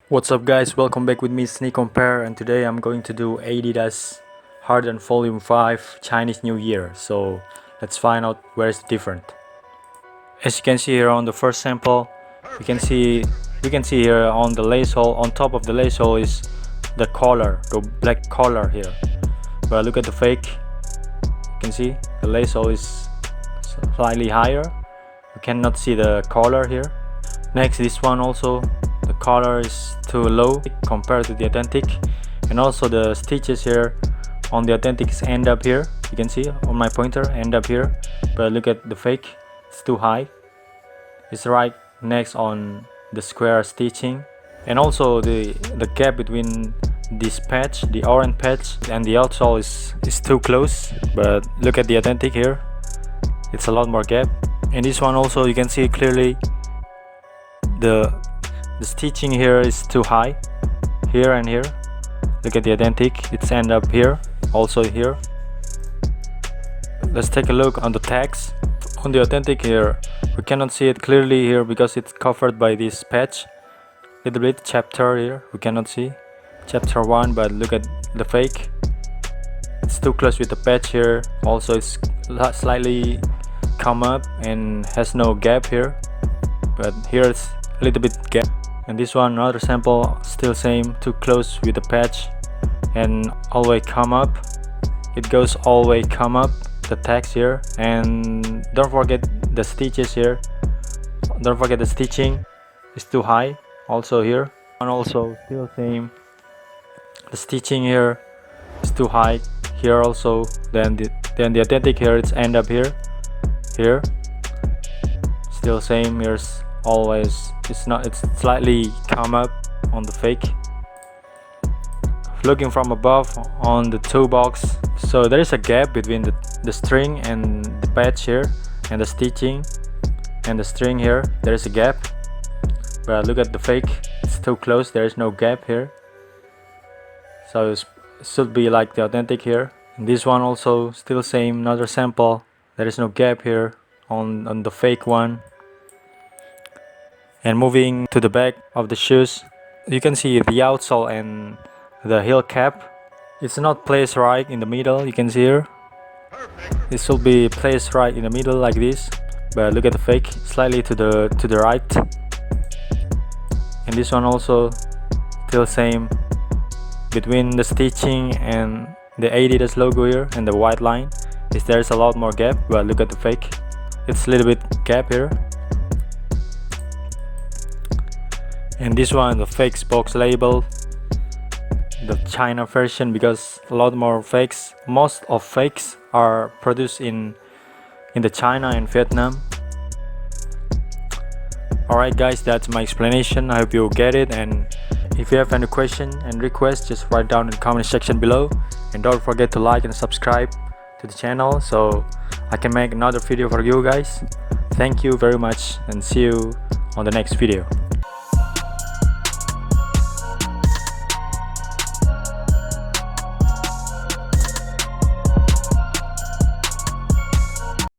What's up guys, welcome back with me Sneak Compare, and today I'm going to do Adidas Harden Vol.5 Chinese New Year. So let's find out where it's different. As you can see here on the first sample, we can see here on the lace hole, on top of the lace hole is the collar, the black collar here. But look at the fake, you can see the lace hole is slightly higher. You cannot see the collar here. Next, this one also, the collar is too low compared to the authentic, and also the stitches here on the authentic end up here. You can see on my pointer end up here, but look at the fake, it's too high. It's right next on the square stitching, and also the gap between this patch, the orange patch, and the outsole is too close. But look at the authentic here, it's a lot more gap. And this one also, you can see clearly the stitching here is too high here and here. Look at the authentic, it's end up here, also here. Let's take a look on the tags. On the authentic here, we cannot see it clearly here because it's covered by this patch. Little bit chapter here, we cannot see chapter 1, but look at the fake, it's too close with the patch here. Also it's slightly come up and has no gap here, but here it's a little bit gap. And this one, another sample, still same, too close with the patch and all the way come up. It goes all the way come up, the tags here. And don't forget the stitches here, don't forget the stitching is too high also here. And also still same, the stitching here is too high here also. Then the authentic here, it's end up here, still same. Here's always, it's slightly come up on the fake. Looking from above on the toe box, so there is a gap between the string and the patch here, and the stitching and the string here, there is a gap. But look at the fake, it's too close, there is no gap here. So it should be like the authentic here. And this one also still same, another sample, there is no gap here on the fake one. And moving to the back of the shoes, you can see the outsole and the heel cap, it's not placed right in the middle. You can see here, it should be placed right in the middle like this, but look at the fake, slightly to the right. And this one also still same, between the stitching and the Adidas logo here and the white line there's a lot more gap. But look at the fake, it's a little bit gap here. And this one, the fakes box label, the China version, because a lot more fakes, most of fakes are produced in the China and Vietnam. Alright guys, that's my explanation, I hope you get it. And if you have any question and request, just write down in the comment section below. And don't forget to like and subscribe to the channel so I can make another video for you guys. Thank you very much, and see you on the next video.